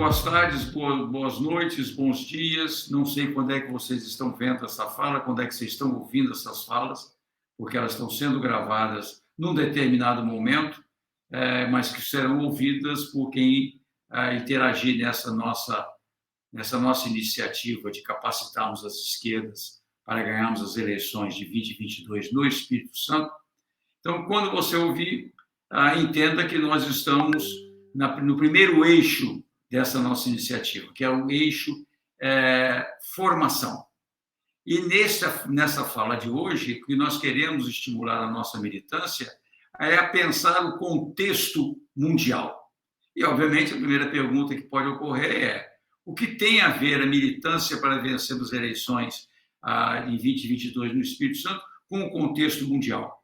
Boas tardes, boas noites, bons dias. Não sei quando é que vocês estão vendo essa fala, quando é que vocês estão ouvindo essas falas, porque elas estão sendo gravadas num determinado momento, mas que serão ouvidas por quem interagir nessa nossa iniciativa de capacitarmos as esquerdas para ganharmos as eleições de 2022 no Espírito Santo. Então, quando você ouvir, entenda que nós estamos no primeiro eixo dessa nossa iniciativa, que é o eixo formação. E nessa fala de hoje, que nós queremos estimular a nossa militância é a pensar o contexto mundial. E, obviamente, a primeira pergunta que pode ocorrer é: o que tem a ver a militância para vencer as eleições em 2022 no Espírito Santo com o contexto mundial?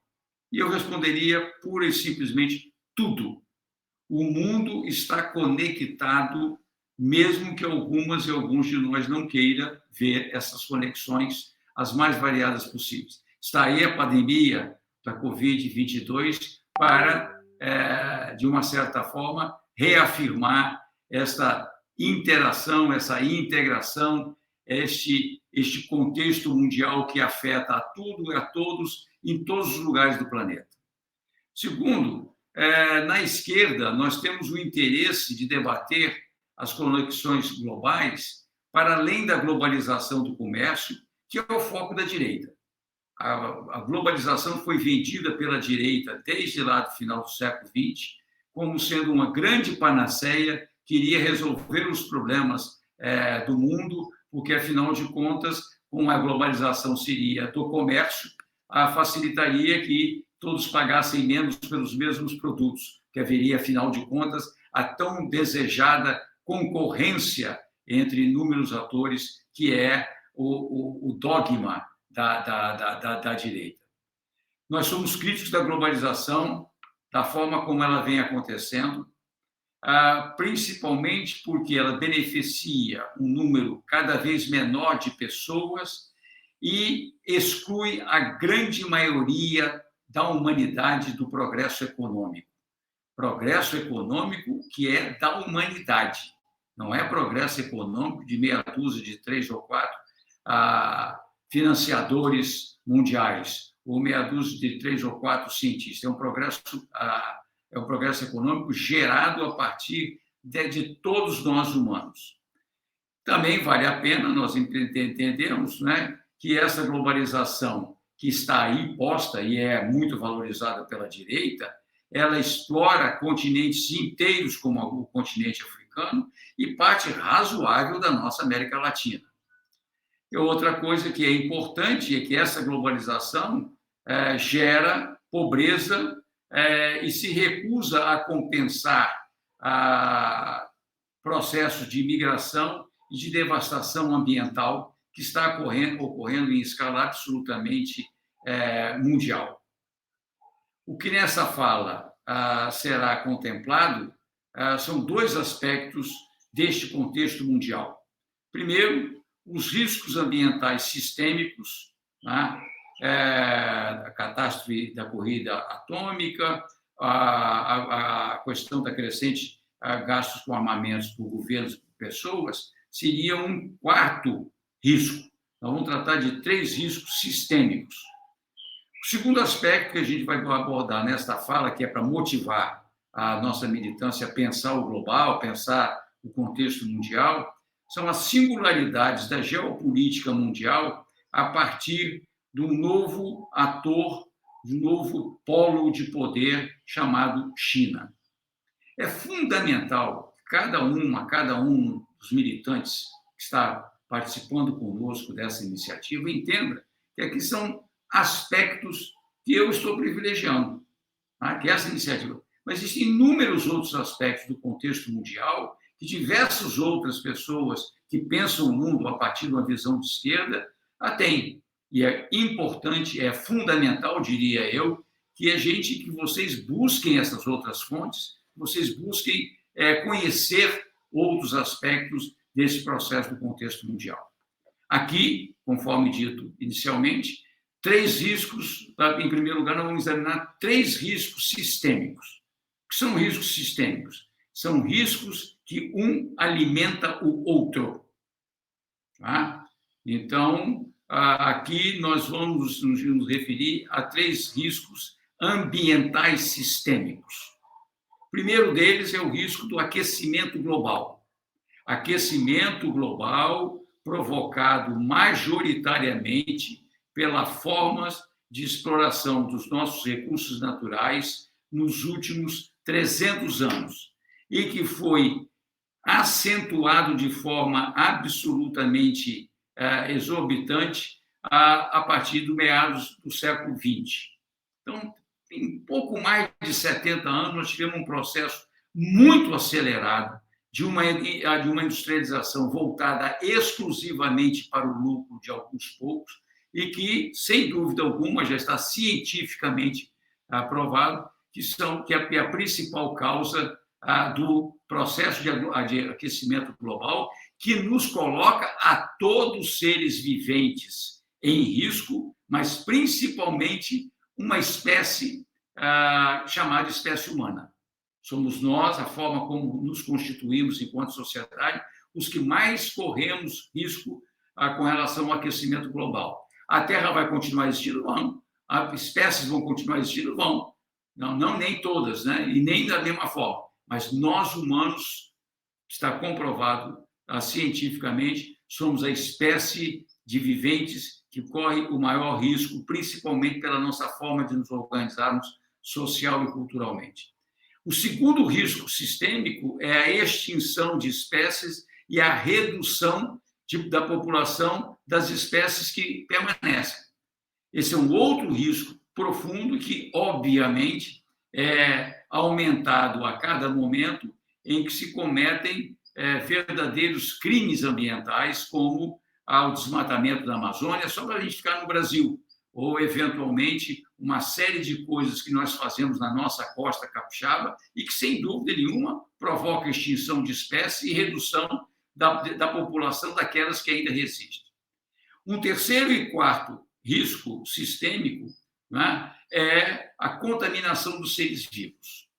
E eu responderia pura e simplesmente tudo. O mundo está conectado, mesmo que algumas e alguns de nós não queiram ver essas conexões as mais variadas possíveis. Está aí a pandemia da Covid-22 para, de uma certa forma, reafirmar essa interação, essa integração, este contexto mundial que afeta a tudo e a todos, em todos os lugares do planeta. Segundo, na esquerda, nós temos o interesse de debater as conexões globais para além da globalização do comércio, que é o foco da direita. A globalização foi vendida pela direita desde lá do final do século XX como sendo uma grande panaceia que iria resolver os problemas do mundo, porque, afinal de contas, com a globalização seria do comércio, facilitaria que todos pagassem menos pelos mesmos produtos, que haveria, afinal de contas, a tão desejada concorrência entre inúmeros atores, que é o dogma da direita. Nós somos críticos da globalização, da forma como ela vem acontecendo, principalmente porque ela beneficia um número cada vez menor de pessoas e exclui a grande maioria da humanidade do progresso econômico. Progresso econômico que é da humanidade, não é progresso econômico de meia dúzia, de 3 ou 4 financiadores mundiais, ou meia dúzia de 3 ou 4 cientistas. É um progresso econômico gerado a partir de todos nós humanos. Também vale a pena nós entendermos, né, que essa globalização que está aí posta e é muito valorizada pela direita, ela explora continentes inteiros, como o continente africano, e parte razoável da nossa América Latina. E outra coisa que é importante é que essa globalização gera pobreza e se recusa a compensar processos de imigração e de devastação ambiental que está ocorrendo em escala absolutamente mundial. O que nessa fala será contemplado são 2 aspectos deste contexto mundial. Primeiro, os riscos ambientais sistêmicos, né? A catástrofe da corrida atômica, a questão da crescente gastos com armamentos por governos e por pessoas, seria um 4º risco. Nós vamos tratar de 3 riscos sistêmicos. O segundo aspecto que a gente vai abordar nesta fala, que é para motivar a nossa militância a pensar o global, pensar o contexto mundial, são as singularidades da geopolítica mundial a partir de um novo ator, de um novo polo de poder chamado China. É fundamental que cada um dos militantes que está participando conosco dessa iniciativa entenda que aqui são aspectos que eu estou privilegiando, tá? Que essa iniciativa. Mas existem inúmeros outros aspectos do contexto mundial que diversas outras pessoas que pensam o mundo a partir de uma visão de esquerda têm. E é importante, é fundamental, diria eu, que vocês busquem essas outras fontes, vocês busquem conhecer outros aspectos desse processo do contexto mundial. Aqui, conforme dito inicialmente, 3 riscos, em primeiro lugar, nós vamos examinar 3 riscos sistêmicos. O que são riscos sistêmicos? são riscos que um alimenta o outro. Tá? Então, aqui nós vamos nos referir a 3 riscos ambientais sistêmicos. O primeiro deles é o risco do aquecimento global. Aquecimento global provocado majoritariamente pelas formas de exploração dos nossos recursos naturais nos últimos 300 anos e que foi acentuado de forma absolutamente exorbitante a partir do meados do século XX. Então, em pouco mais de 70 anos, nós tivemos um processo muito acelerado de uma industrialização voltada exclusivamente para o lucro de alguns poucos e que, sem dúvida alguma, já está cientificamente provado que é a principal causa do processo de aquecimento global, que nos coloca a todos os seres viventes em risco, mas principalmente uma espécie chamada espécie humana. Somos nós, a forma como nos constituímos enquanto sociedade, os que mais corremos risco com relação ao aquecimento global. A Terra vai continuar existindo? Vão. As espécies vão continuar existindo? Vão. Não nem todas, né? E nem da mesma forma. Mas nós, humanos, está comprovado cientificamente, somos a espécie de viventes que corre o maior risco, principalmente pela nossa forma de nos organizarmos social e culturalmente. O segundo risco sistêmico é a extinção de espécies e a redução da população das espécies que permanecem. Esse é um outro risco profundo que, obviamente, é aumentado a cada momento em que se cometem verdadeiros crimes ambientais, como o desmatamento da Amazônia, só para a gente ficar no Brasil, ou, eventualmente, uma série de coisas que nós fazemos na nossa costa capixaba e que, sem dúvida nenhuma, provoca extinção de espécies e redução da população daquelas que ainda resistem. Um terceiro e quarto risco sistêmico, né, é a contaminação dos seres vivos.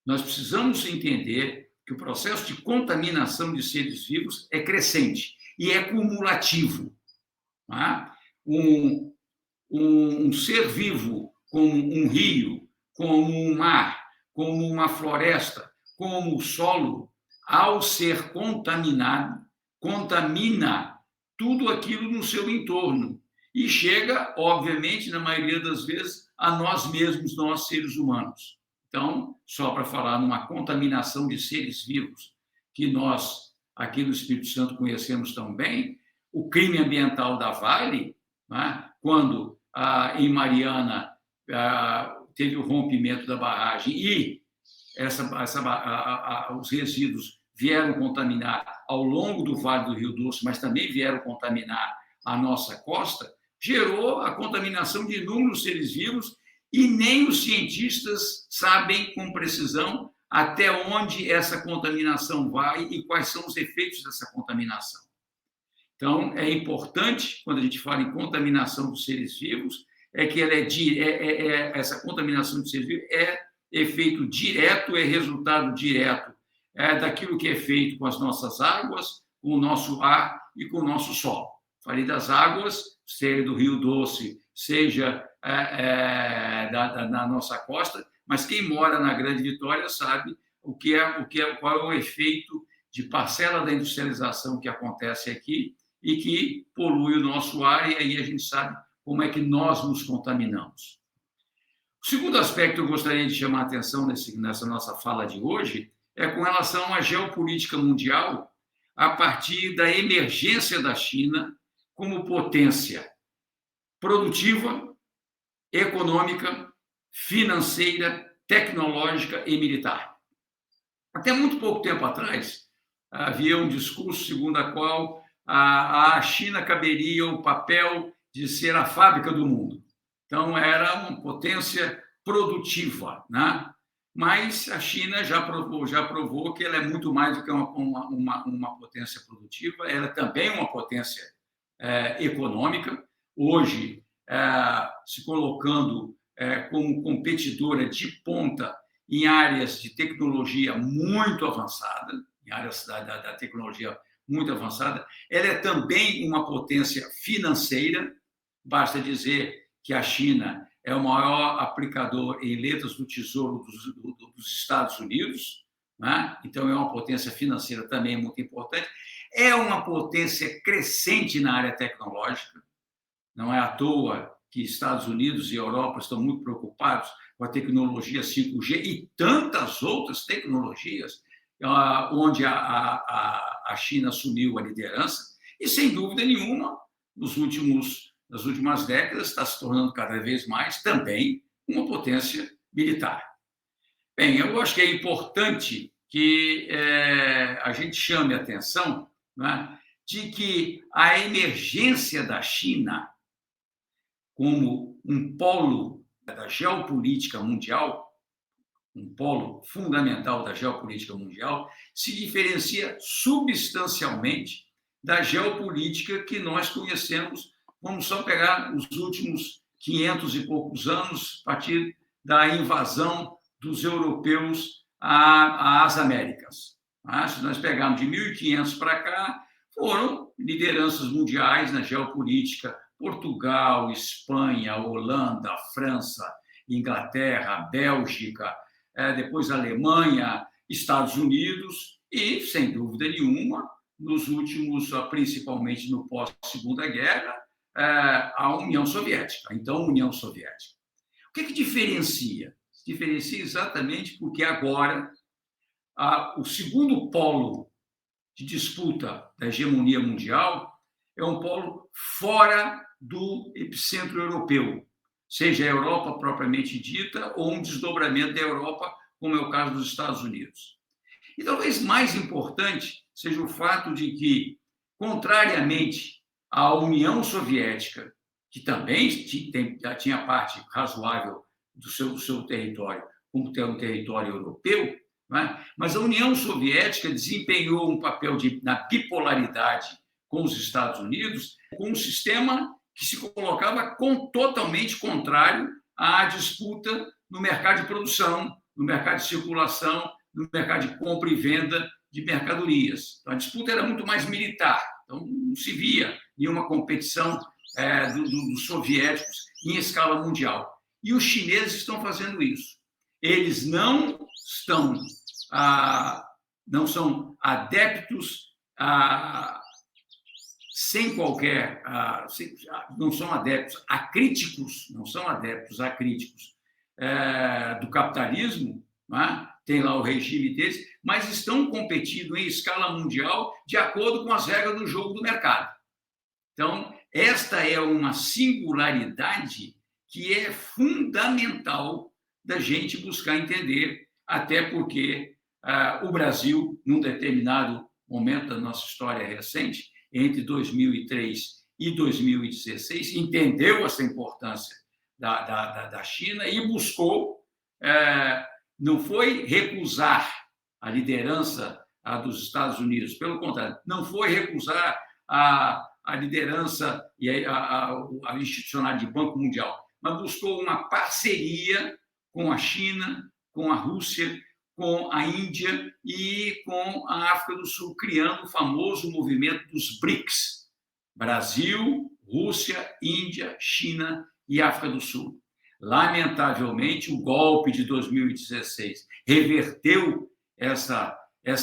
Nós precisamos entender que o processo de contaminação de seres vivos é crescente e é cumulativo. Tá? Um ser vivo, como um rio, como um mar, como uma floresta, como o solo, ao ser contaminado, contamina tudo aquilo no seu entorno e chega, obviamente, na maioria das vezes, a nós mesmos, nós seres humanos. Então, só para falar numa contaminação de seres vivos que nós, aqui no Espírito Santo, conhecemos tão bem, o crime ambiental da Vale, né, quando em Mariana teve o rompimento da barragem e os resíduos vieram contaminar ao longo do Vale do Rio Doce, mas também vieram contaminar a nossa costa, gerou a contaminação de inúmeros seres vivos e nem os cientistas sabem com precisão até onde essa contaminação vai e quais são os efeitos dessa contaminação. Então, é importante, quando a gente fala em contaminação dos seres vivos, que essa contaminação dos seres vivos é efeito direto, é resultado direto daquilo que é feito com as nossas águas, com o nosso ar e com o nosso solo. Falei das águas, seja do Rio Doce, seja na nossa costa, mas quem mora na Grande Vitória sabe qual é o efeito de parcela da industrialização que acontece aqui e que polui o nosso ar, e aí a gente sabe como é que nós nos contaminamos. O segundo aspecto que eu gostaria de chamar a atenção nessa nossa fala de hoje é com relação à geopolítica mundial a partir da emergência da China como potência produtiva, econômica, financeira, tecnológica e militar. Até muito pouco tempo atrás, havia um discurso segundo a qual a China caberia o papel de ser a fábrica do mundo. Então, era uma potência produtiva, né? Mas a China já provou que ela é muito mais do que uma potência produtiva, ela é também uma potência econômica, hoje se colocando como competidora de ponta em áreas de tecnologia muito avançada, em áreas da tecnologia muito avançada. Ela é também uma potência financeira. Basta dizer que a China é o maior aplicador em letras do Tesouro dos Estados Unidos, né? Então é uma potência financeira também muito importante. É uma potência crescente na área tecnológica. Não é à toa que Estados Unidos e Europa estão muito preocupados com a tecnologia 5G e tantas outras tecnologias, onde a China assumiu a liderança, e, sem dúvida nenhuma, nas últimas décadas, está se tornando cada vez mais também uma potência militar. Bem, eu acho que é importante que a gente chame a atenção, né, de que a emergência da China como um polo da geopolítica mundial, um polo fundamental da geopolítica mundial, se diferencia substancialmente da geopolítica que nós conhecemos. Vamos só pegar os últimos 500 e poucos anos, a partir da invasão dos europeus às Américas. Se nós pegarmos de 1500 para cá, foram lideranças mundiais na geopolítica: Portugal, Espanha, Holanda, França, Inglaterra, Bélgica, depois Alemanha, Estados Unidos e, sem dúvida nenhuma, nos últimos, principalmente no pós-Segunda Guerra, a União Soviética, então União Soviética. O que diferencia? Diferencia exatamente porque agora o segundo polo de disputa da hegemonia mundial é um polo fora do epicentro europeu, seja a Europa propriamente dita ou um desdobramento da Europa, como é o caso dos Estados Unidos. E talvez mais importante seja o fato de que, contrariamente à União Soviética, que também tinha parte razoável do seu território, como tem um território europeu, né? Mas a União Soviética desempenhou um papel na bipolaridade com os Estados Unidos, com um sistema que se colocava totalmente contrário à disputa no mercado de produção, no mercado de circulação, no mercado de compra e venda de mercadorias. Então, a disputa era muito mais militar, então não se via nenhuma competição dos soviéticos em escala mundial. E os chineses estão fazendo isso. Eles não são adeptos sem qualquer, não são adeptos a críticos, não são adeptos a críticos do capitalismo, né? Tem lá o regime deles, mas estão competindo em escala mundial de acordo com as regras do jogo do mercado. Então, esta é uma singularidade que é fundamental da gente buscar entender, até porque o Brasil, num determinado momento da nossa história recente, entre 2003 e 2016, entendeu essa importância da China e buscou, não foi recusar a liderança dos Estados Unidos, pelo contrário, não foi recusar a liderança e a institucionalidade de Banco Mundial, mas buscou uma parceria com a China, com a Rússia, com a Índia e com a África do Sul, criando o famoso movimento dos BRICS: Brasil, Rússia, Índia, China e África do Sul. Lamentavelmente, o golpe de 2016 reverteu essa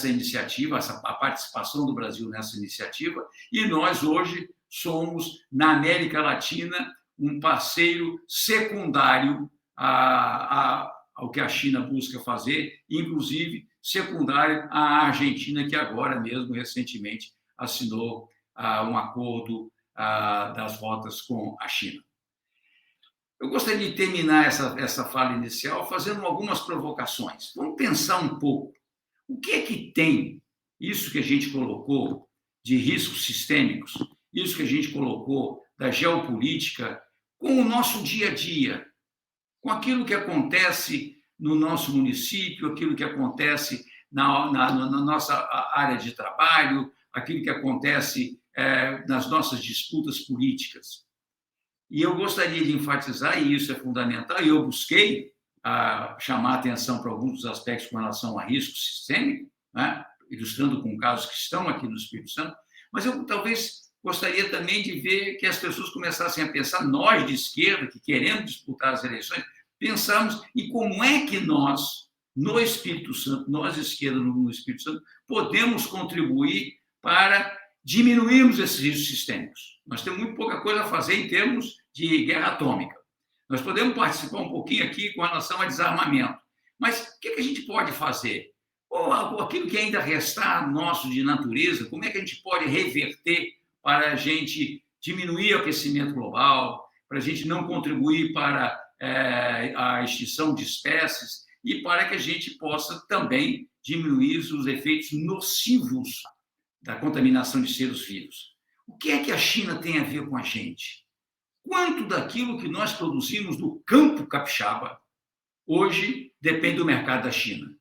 iniciativa, a participação do Brasil nessa iniciativa, e nós hoje somos, na América Latina, um parceiro secundário ao que a China busca fazer, inclusive secundário à Argentina, que agora mesmo, recentemente, assinou um acordo das rotas com a China. Eu gostaria de terminar essa fala inicial fazendo algumas provocações. Vamos pensar um pouco. O que é que tem isso que a gente colocou de riscos sistêmicos, isso que a gente colocou da geopolítica, com o nosso dia a dia, com aquilo que acontece no nosso município, aquilo que acontece na nossa área de trabalho, aquilo que acontece nas nossas disputas políticas. E eu gostaria de enfatizar, e isso é fundamental, e eu busquei, chamar a atenção para alguns dos aspectos com relação a risco sistêmico, né? Ilustrando com casos que estão aqui no Espírito Santo, mas eu talvez gostaria também de ver que as pessoas começassem a pensar, nós de esquerda, que queremos disputar as eleições, pensamos em como é que nós, no Espírito Santo, nós de esquerda no Espírito Santo, podemos contribuir para diminuirmos esses riscos sistêmicos. Nós temos muito pouca coisa a fazer em termos de guerra atômica. Nós podemos participar um pouquinho aqui com relação a desarmamento. Mas o que a gente pode fazer? Ou aquilo que ainda restar nosso de natureza, como é que a gente pode reverter para a gente diminuir o aquecimento global, para a gente não contribuir para a extinção de espécies e para que a gente possa também diminuir os efeitos nocivos da contaminação de seres vivos. O que é que a China tem a ver com a gente? Quanto daquilo que nós produzimos no campo capixaba hoje depende do mercado da China?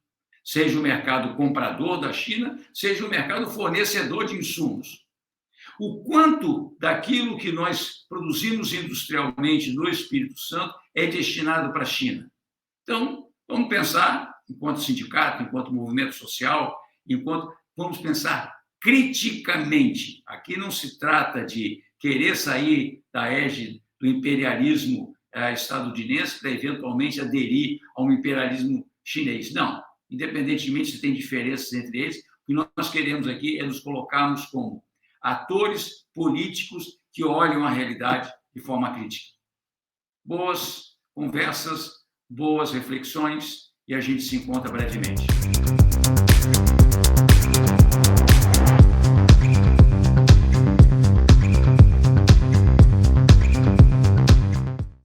Seja o mercado comprador da China, seja o mercado fornecedor de insumos. O quanto daquilo que nós produzimos industrialmente no Espírito Santo é destinado para a China? Então, vamos pensar, enquanto sindicato, enquanto movimento social, vamos pensar criticamente. Aqui não se trata de querer sair da égide do imperialismo estadunidense para eventualmente aderir a um imperialismo chinês. Não. Independentemente se tem diferenças entre eles, o que nós queremos aqui é nos colocarmos como atores políticos que olham a realidade de forma crítica. Boas conversas, boas reflexões, e a gente se encontra brevemente.